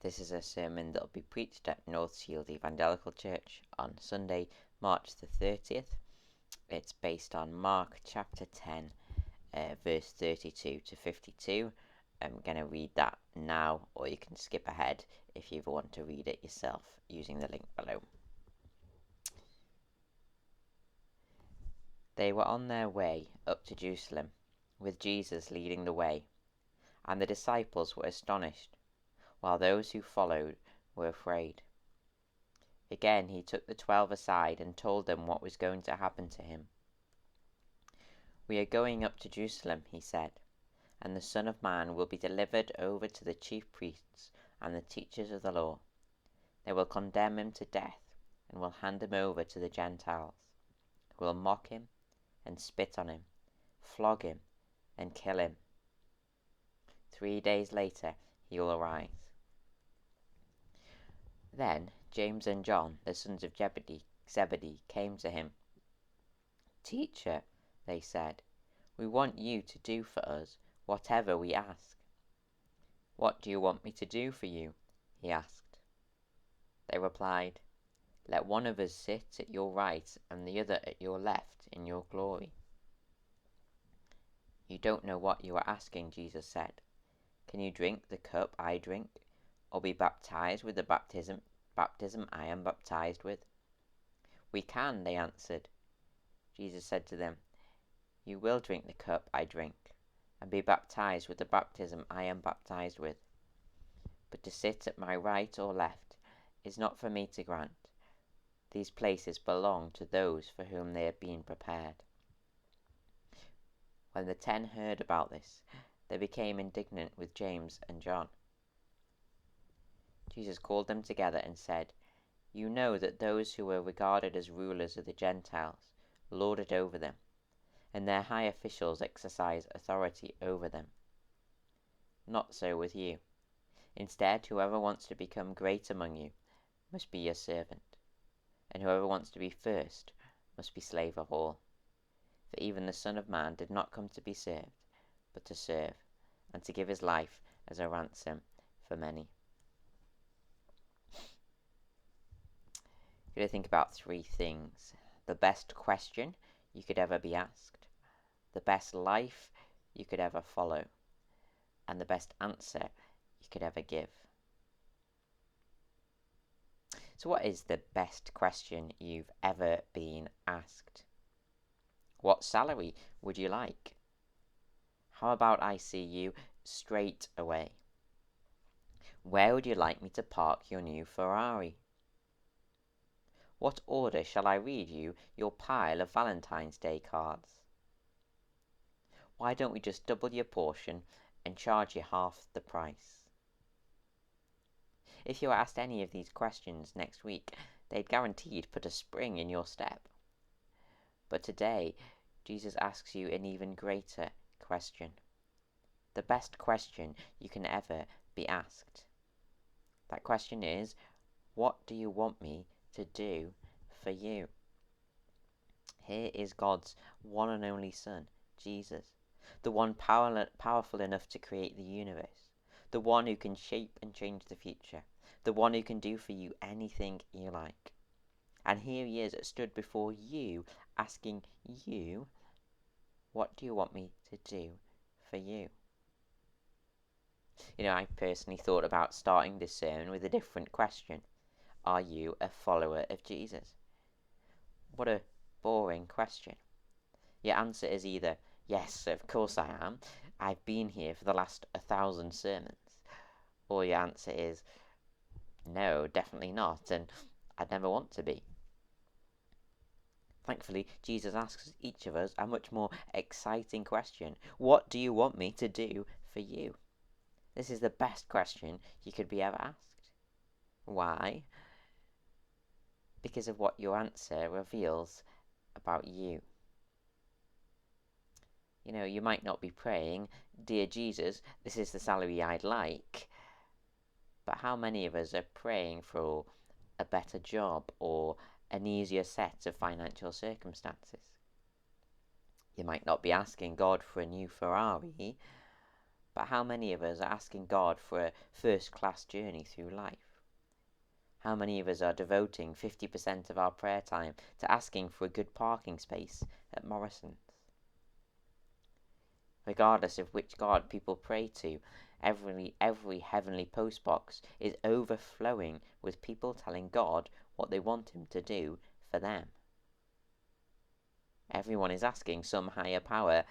This is a sermon that will be preached at North Shield Evangelical Church on Sunday, March the 30th. It's based on Mark chapter 10, verse 32 to 52. I'm going to read that now, or you can skip ahead if you want to read it yourself using the link below. They were on their way up to Jerusalem, with Jesus leading the way, and the disciples were astonished, while those who followed were afraid. Again he took the 12 aside and told them what was going to happen to him. "We are going up to Jerusalem," he said, "and the Son of Man will be delivered over to the chief priests and the teachers of the law. They will condemn him to death and will hand him over to the Gentiles, who will mock him and spit on him, flog him and kill him. 3 days later he will arise." Then James and John, the sons of Zebedee, came to him. "Teacher," they said, "we want you to do for us whatever we ask." "What do you want me to do for you?" he asked. They replied, "Let one of us sit at your right and the other at your left in your glory." "You don't know what you are asking," Jesus said. "Can you drink the cup I drink, or be baptized with the baptism I am baptized with?" "We can," they answered. Jesus said to them, "You will drink the cup I drink, and be baptized with the baptism I am baptized with. But to sit at my right or left is not for me to grant. These places belong to those for whom they have been prepared." When the 10 heard about this, they became indignant with James and John. Jesus called them together and said, "You know that those who are regarded as rulers of the Gentiles lord it over them, and their high officials exercise authority over them. Not so with you. Instead, whoever wants to become great among you must be your servant, and whoever wants to be first must be slave of all. For even the Son of Man did not come to be served, but to serve, and to give his life as a ransom for many." You're going to think about 3 things: the best question you could ever be asked, the best life you could ever follow, and the best answer you could ever give. So what is the best question you've ever been asked? What salary would you like? How about I see you straight away? Where would you like me to park your new Ferrari? What order shall I read you your pile of Valentine's Day cards? Why don't we just double your portion and charge you half the price? If you were asked any of these questions next week, they'd guaranteed put a spring in your step. But today, Jesus asks you an even greater question. The best question you can ever be asked. That question is, what do you want me to do for you? Here is God's one and only Son, Jesus, the one powerful enough to create the universe, the one who can shape and change the future, the one who can do for you anything you like. And here he is, stood before you, asking you, what do you want me to do for you? I personally thought about starting this sermon with a different question. Are you a follower of Jesus? What a boring question. Your answer is either, yes, of course I am. I've been here for the last 1,000 sermons. Or your answer is, no, definitely not, and I'd never want to be. Thankfully, Jesus asks each of us a much more exciting question. What do you want me to do for you? This is the best question you could be ever asked. Why? Because of what your answer reveals about you. You might not be praying, "Dear Jesus, this is the salary I'd like," but how many of us are praying for a better job or an easier set of financial circumstances? You might not be asking God for a new Ferrari, But how many of us are asking God for a first-class journey through life? How many of us are devoting 50% of our prayer time to asking for a good parking space at Morrison's? Regardless of which God people pray to, every heavenly postbox is overflowing with people telling God what they want Him to do for them. Everyone is asking some higher power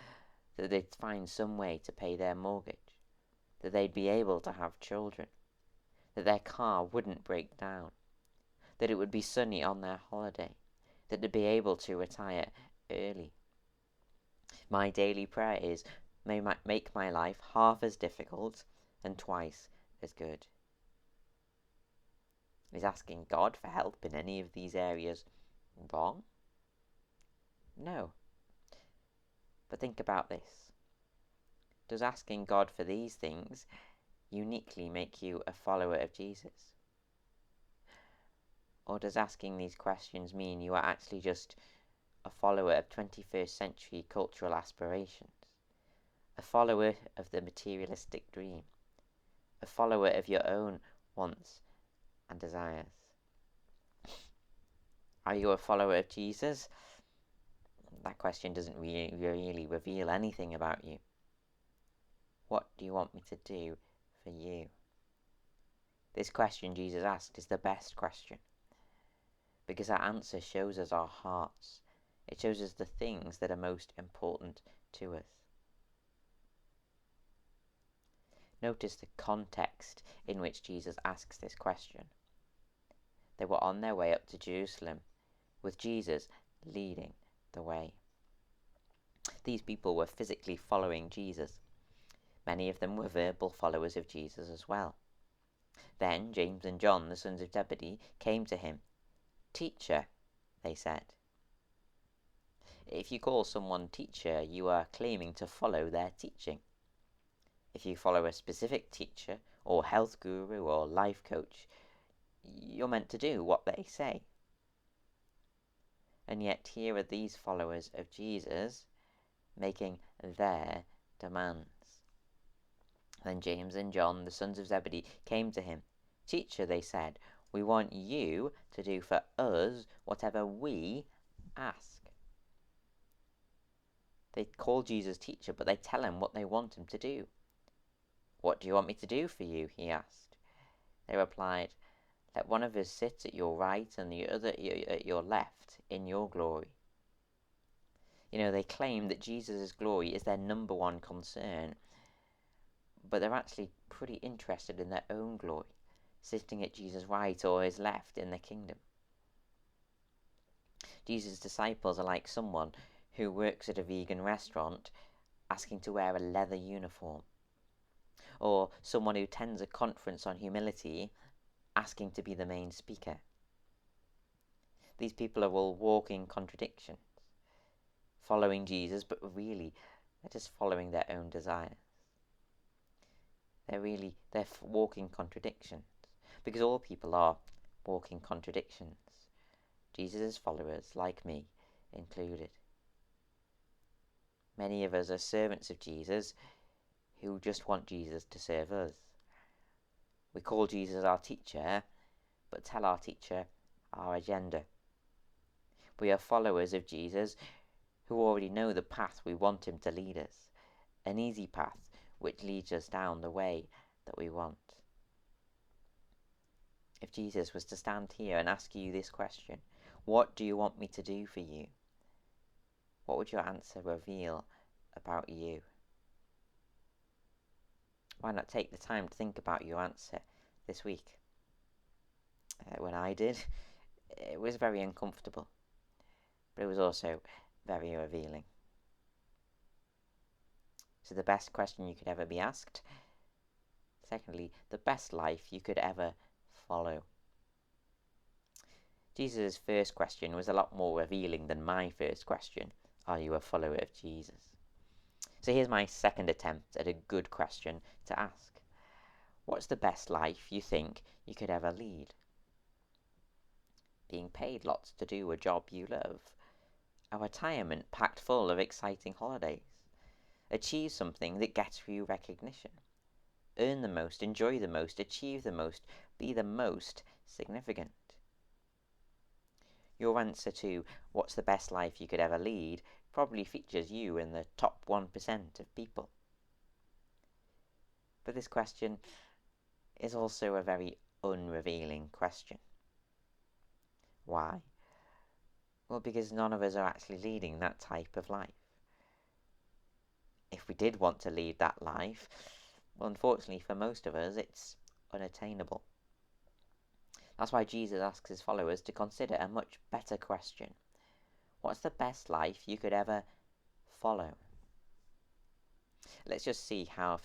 that they'd find some way to pay their mortgage, that they'd be able to have children, that their car wouldn't break down, that it would be sunny on their holiday, that they'd be able to retire early. My daily prayer is, make my life half as difficult and twice as good. Is asking God for help in any of these areas wrong? No. But think about this. Does asking God for these things uniquely make you a follower of Jesus? Or does asking these questions mean you are actually just a follower of 21st century cultural aspirations? A follower of the materialistic dream? A follower of your own wants and desires? Are you a follower of Jesus? That question doesn't really reveal anything about you. What do you want me to do for you? This question Jesus asked is the best question, because our answer shows us our hearts. It shows us the things that are most important to us. Notice the context in which Jesus asks this question. They were on their way up to Jerusalem, with Jesus leading the way. These people were physically following Jesus. Many of them were verbal followers of Jesus as well. Then James and John, the sons of Zebedee, came to him. "Teacher," they said. If you call someone teacher, you are claiming to follow their teaching. If you follow a specific teacher, or health guru, or life coach, you're meant to do what they say. And yet here are these followers of Jesus making their demands. Then James and John, the sons of Zebedee, came to him. "Teacher," they said, "we want you to do for us whatever we ask." They call Jesus teacher, but they tell him what they want him to do. "What do you want me to do for you?" he asked. They replied, "Let one of us sit at your right and the other at your left in your glory." They claim that Jesus' glory is their number one concern, but they're actually pretty interested in their own glory, sitting at Jesus' right or his left in the kingdom. Jesus' disciples are like someone who works at a vegan restaurant asking to wear a leather uniform, or someone who attends a conference on humility asking to be the main speaker. These people are all walking contradictions, following Jesus, but really they're just following their own desires. They're walking contradictions, because all people are walking contradictions. Jesus' followers, like me, included. Many of us are servants of Jesus who just want Jesus to serve us. We call Jesus our teacher, but tell our teacher our agenda. We are followers of Jesus who already know the path we want him to lead us, an easy path which leads us down the way that we want. If Jesus was to stand here and ask you this question, "What do you want me to do for you?" what would your answer reveal about you? Why not take the time to think about your answer this week? When I did, it was very uncomfortable, but it was also very revealing. So the best question you could ever be asked. Secondly, the best life you could ever follow. Jesus' first question was a lot more revealing than my first question. Are you a follower of Jesus? So here's my second attempt at a good question to ask. What's the best life you think you could ever lead? Being paid lots to do a job you love. A retirement packed full of exciting holidays. Achieve something that gets you recognition. Earn the most, enjoy the most, achieve the most, be the most significant. Your answer to what's the best life you could ever lead probably features you in the top 1% of people. But this question is also a very unrevealing question. Why? Well, because none of us are actually leading that type of life. If we did want to lead that life, well, unfortunately for most of us, it's unattainable. That's why Jesus asks his followers to consider a much better question. What's the best life you could ever follow? Let's just see how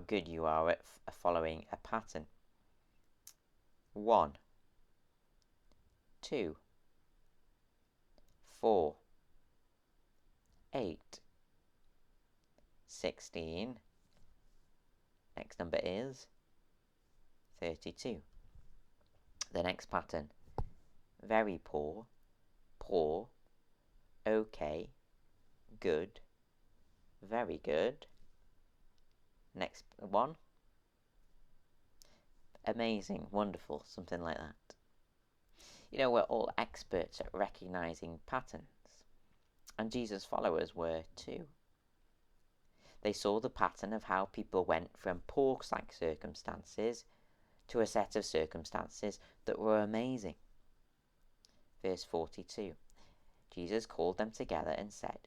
good you are at following a pattern. 1, 2, 4, 8, 16. Next number is 32. The next pattern, very poor, poor, okay, good, very good. Next one, amazing, wonderful, something like that. You know, we're all experts at recognizing patterns, and Jesus' followers were too. They saw the pattern of how people went from poor-like circumstances to a set of circumstances that were amazing. Verse 42, Jesus called them together and said,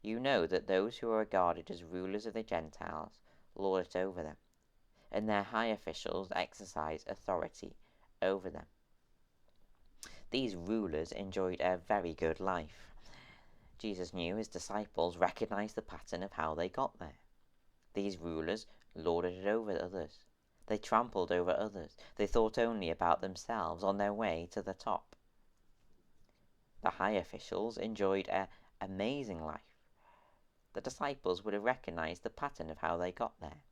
"You know that those who are regarded as rulers of the Gentiles lord it over them, and their high officials exercise authority over them." These rulers enjoyed a very good life. Jesus knew his disciples recognized the pattern of how they got there. These rulers lorded it over others. They trampled over others. They thought only about themselves on their way to the top. The high officials enjoyed an amazing life. The disciples would have recognized the pattern of how they got there.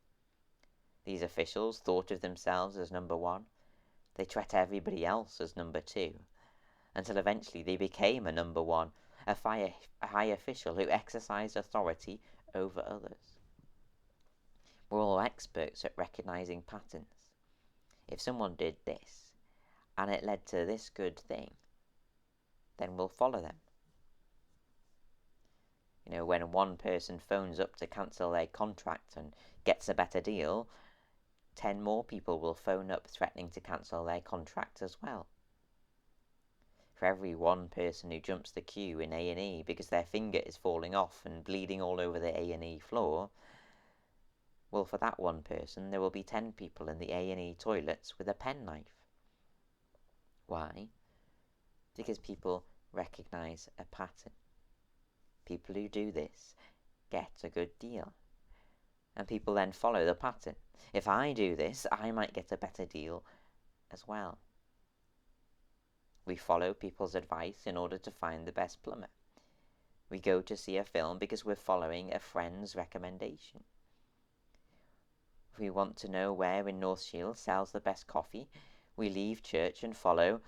These officials thought of themselves as number 1. They treated everybody else as number 2, until eventually they became a number 1, a high official who exercised authority over others. We're all experts at recognizing patterns. If someone did this, and it led to this good thing, then we'll follow them. You know, when one person phones up to cancel their contract and gets a better deal, 10 more people will phone up threatening to cancel their contract as well. For every one person who jumps the queue in A&E because their finger is falling off and bleeding all over the A&E floor, well, for that one person, there will be 10 people in the A&E toilets with a penknife. Why? Because people recognize a pattern. People who do this get a good deal. And people then follow the pattern. If I do this, I might get a better deal as well. We follow people's advice in order to find the best plumber. We go to see a film because we're following a friend's recommendation. If we want to know where in North Shields sells the best coffee, we leave church and follow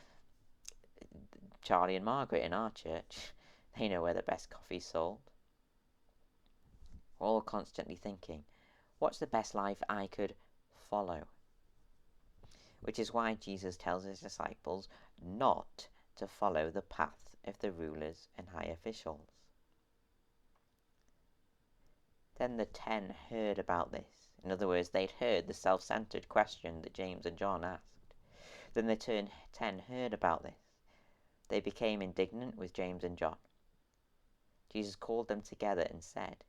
Charlie and Margaret in our church. They know where the best coffee's sold. We're all constantly thinking, what's the best life I could follow? Which is why Jesus tells his disciples not to follow the path of the rulers and high officials. Then the 10 heard about this. In other words, they'd heard the self-centered question that James and John asked. Then the 10 heard about this. They became indignant with James and John. Jesus called them together and said,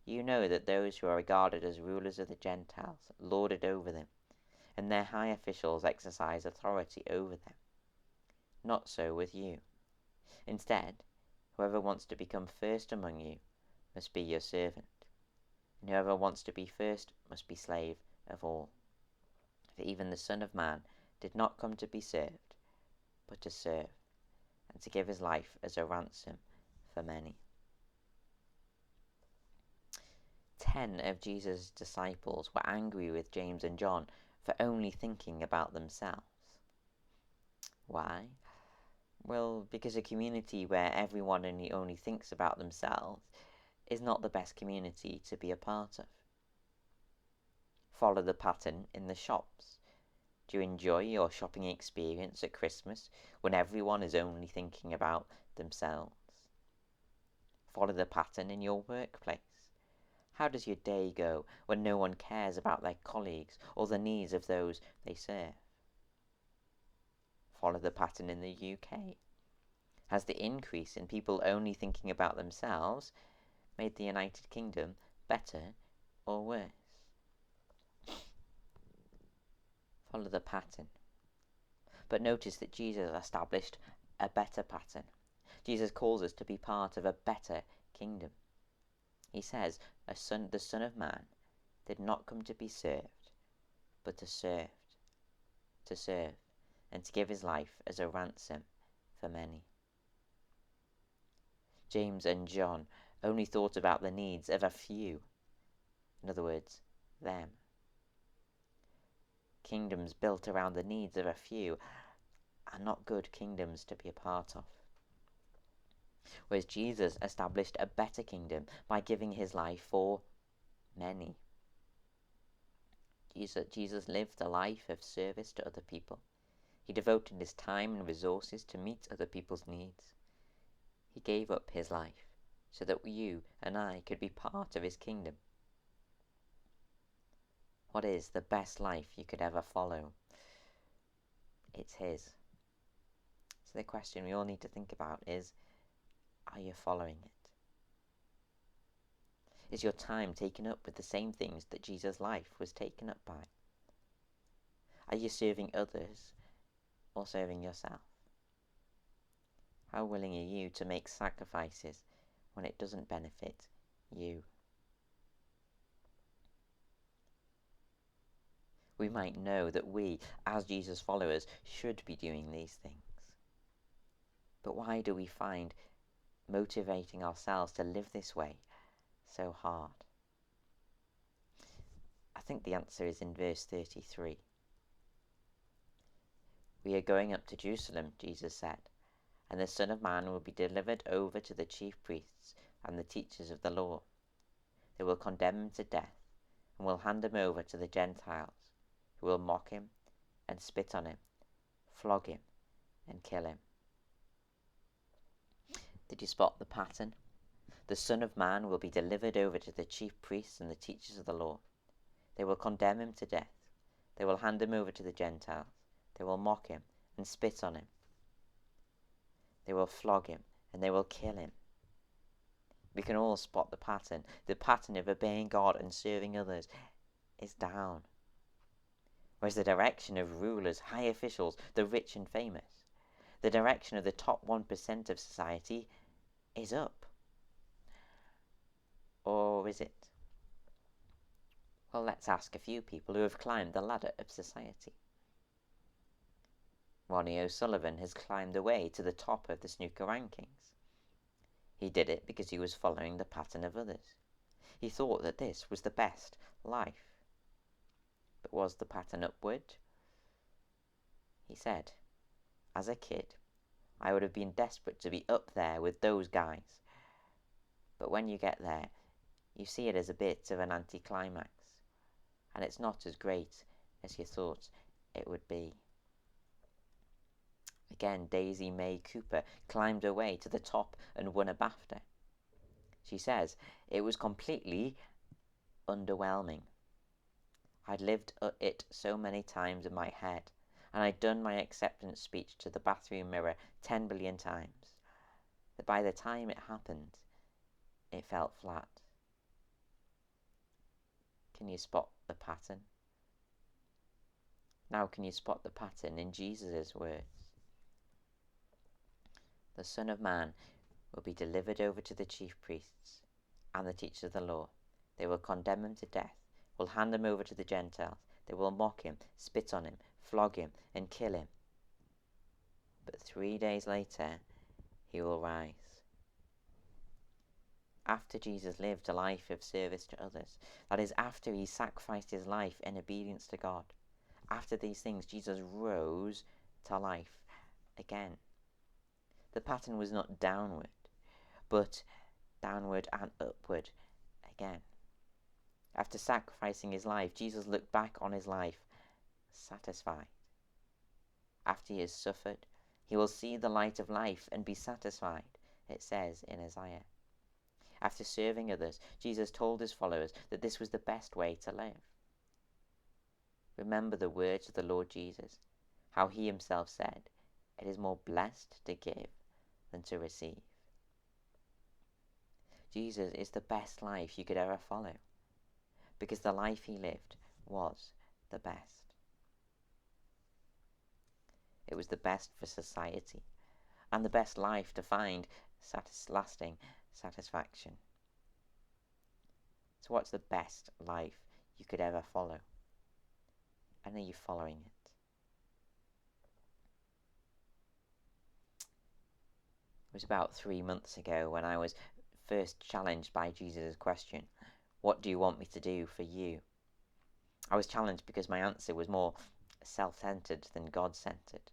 "You know that those who are regarded as rulers of the Gentiles lord it over them, and their high officials exercise authority over them. Not so with you. Instead, whoever wants to become first among you must be your servant, and whoever wants to be first must be slave of all. For even the Son of Man did not come to be served, but to serve, and to give his life as a ransom for many." 10 of Jesus' disciples were angry with James and John for only thinking about themselves. Why? Well, because a community where everyone only thinks about themselves is not the best community to be a part of. Follow the pattern in the shops. Do you enjoy your shopping experience at Christmas when everyone is only thinking about themselves? Follow the pattern in your workplace. How does your day go when no one cares about their colleagues or the needs of those they serve? Follow the pattern in the UK. Has the increase in people only thinking about themselves made the United Kingdom better or worse? Follow the pattern. But notice that Jesus established a better pattern. Jesus calls us to be part of a better kingdom. He says, the Son of Man did not come to be served, but to serve, and to give his life as a ransom for many. James and John only thought about the needs of a few. In other words, them. Kingdoms built around the needs of a few are not good kingdoms to be a part of. Whereas Jesus established a better kingdom by giving his life for many. Jesus lived a life of service to other people. He devoted his time and resources to meet other people's needs. He gave up his life so that you and I could be part of his kingdom. What is the best life you could ever follow? It's his. So the question we all need to think about is, are you following it? Is your time taken up with the same things that Jesus' life was taken up by? Are you serving others or serving yourself? How willing are you to make sacrifices when it doesn't benefit you? We might know that we, as Jesus' followers, should be doing these things. But why do we find motivating ourselves to live this way so hard? I think the answer is in verse 33. We are going up to Jerusalem, Jesus said, and the Son of Man will be delivered over to the chief priests and the teachers of the law. They will condemn him to death and will hand him over to the Gentiles, who will mock him and spit on him, flog him and kill him. Did you spot the pattern? The Son of Man will be delivered over to the chief priests and the teachers of the law. They will condemn him to death. They will hand him over to the Gentiles. They will mock him and spit on him. They will flog him and they will kill him. We can all spot the pattern. The pattern of obeying God and serving others is down. Whereas the direction of rulers, high officials, the rich and famous, the direction of the top 1% of society is up. Or is it? Well, let's ask a few people who have climbed the ladder of society. Ronnie O'Sullivan has climbed the way to the top of the snooker rankings. He did it because he was following the pattern of others. He thought that this was the best life. But was the pattern upward? He said, as a kid, I would have been desperate to be up there with those guys. But when you get there, you see it as a bit of an anticlimax, and it's not as great as you thought it would be. Again, Daisy May Cooper climbed her way to the top and won a BAFTA. She says, it was completely underwhelming. I'd lived it so many times in my head, and I'd done my acceptance speech to the bathroom mirror 10 billion times, that by the time it happened, it felt flat. Can you spot the pattern? Now can you spot the pattern in Jesus' words? The Son of Man will be delivered over to the chief priests and the teachers of the law. They will condemn him to death, will hand him over to the Gentiles. They will mock him, spit on him, flog him, and kill him. But 3 days later, he will rise. After Jesus lived a life of service to others, that is, after he sacrificed his life in obedience to God, after these things, Jesus rose to life again. The pattern was not downward, but downward and upward again. After sacrificing his life, Jesus looked back on his life satisfied. After he has suffered, he will see the light of life and be satisfied, it says in Isaiah. After serving others, Jesus told his followers that this was the best way to live. Remember the words of the Lord Jesus, how he himself said, "It is more blessed to give than to receive." Jesus is the best life you could ever follow, because the life he lived was the best. It was the best for society, and the best life to find lasting satisfaction. So what's the best life you could ever follow? And are you following it? It was about 3 months ago when I was first challenged by Jesus' question, "What do you want me to do for you?" I was challenged because my answer was more self-centered than God-centered.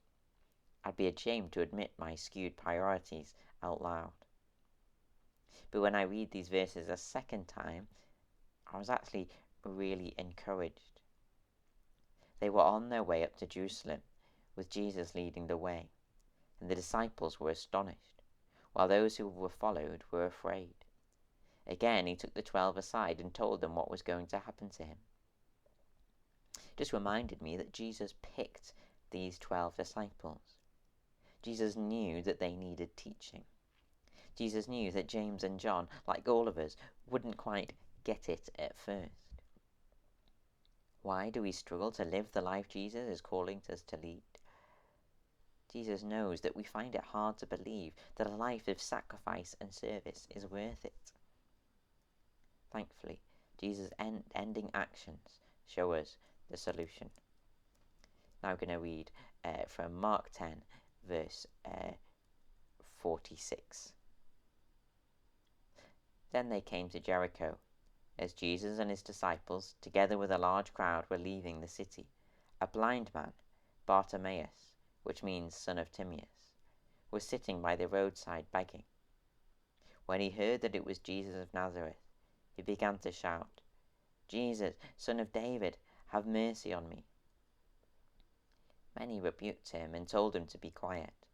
I'd be ashamed to admit my skewed priorities out loud. But when I read these verses a second time, I was actually really encouraged. They were on their way up to Jerusalem, with Jesus leading the way, and the disciples were astonished, while those who were followed were afraid. Again, he took the 12 aside and told them what was going to happen to him. It just reminded me that Jesus picked these 12 disciples. Jesus knew that they needed teaching. Jesus knew that James and John, like all of us, wouldn't quite get it at first. Why do we struggle to live the life Jesus is calling us to lead? Jesus knows that we find it hard to believe that a life of sacrifice and service is worth it. Thankfully, Jesus' ending actions show us the solution. Now I'm going to read from Mark 10, verse 46. Then they came to Jericho. As Jesus and his disciples, together with a large crowd, were leaving the city, a blind man, Bartimaeus, which means son of Timaeus, was sitting by the roadside begging. When he heard that it was Jesus of Nazareth, he began to shout, "Jesus, Son of David, have mercy on me." Many rebuked him and told him to be quiet,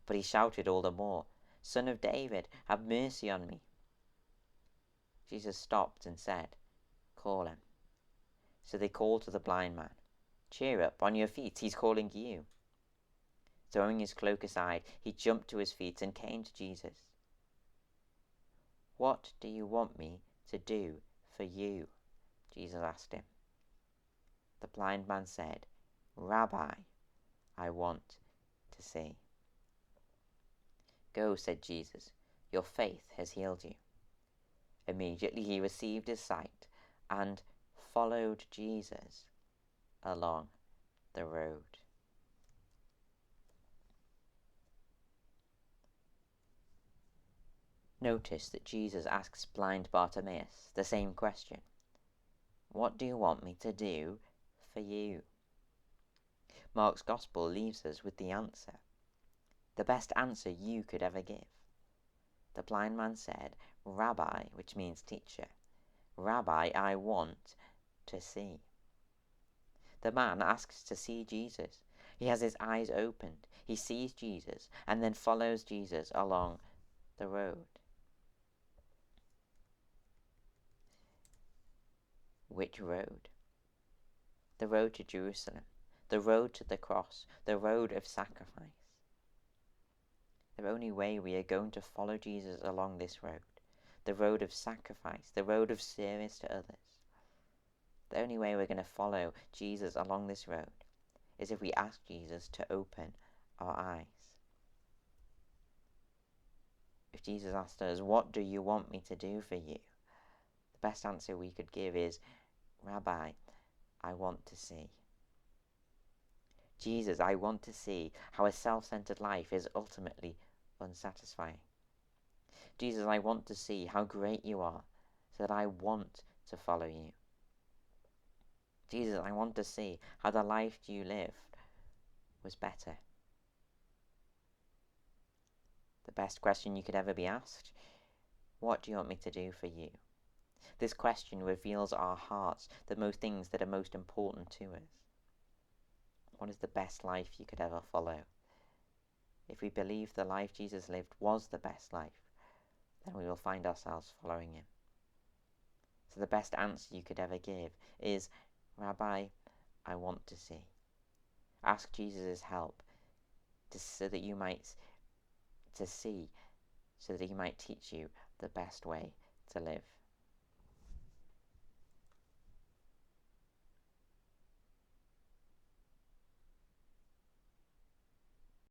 but he shouted all the more, "Son of David, have mercy on me." Jesus stopped and said, "Call him." So they called to the blind man, "Cheer up, on your feet, he's calling you." Throwing his cloak aside, he jumped to his feet and came to Jesus. "What do you want me to do for you?" Jesus asked him. The blind man said, "Rabbi, I want to see." "Go," said Jesus, "your faith has healed you." Immediately he received his sight and followed Jesus along the road. Notice that Jesus asks blind Bartimaeus the same question. What do you want me to do for you? Mark's Gospel leaves us with the answer, the best answer you could ever give. The blind man said, "Rabbi," which means teacher. "Rabbi, I want to see." The man asks to see Jesus. He has his eyes opened. He sees Jesus and then follows Jesus along the road. Which road? The road to Jerusalem, the road to the cross, the road of sacrifice. The only way we are going to follow Jesus along this road, the road of sacrifice, the road of service to others, the only way we're going to follow Jesus along this road is if we ask Jesus to open our eyes. If Jesus asked us, "What do you want me to do for you?" the best answer we could give is, "Rabbi, I want to see." Jesus, I want to see how a self-centered life is ultimately unsatisfying. Jesus, I want to see how great you are so that I want to follow you. Jesus, I want to see how the life you lived was better. The best question you could ever be asked, What do you want me to do for you? This question reveals our hearts, the most things that are most important to us. What is the best life you could ever follow? If we believe the life Jesus lived was the best life, then we will find ourselves following him. So the best answer you could ever give is, Rabbi, I want to see. Ask Jesus' help so that you might see, so that he might teach you the best way to live.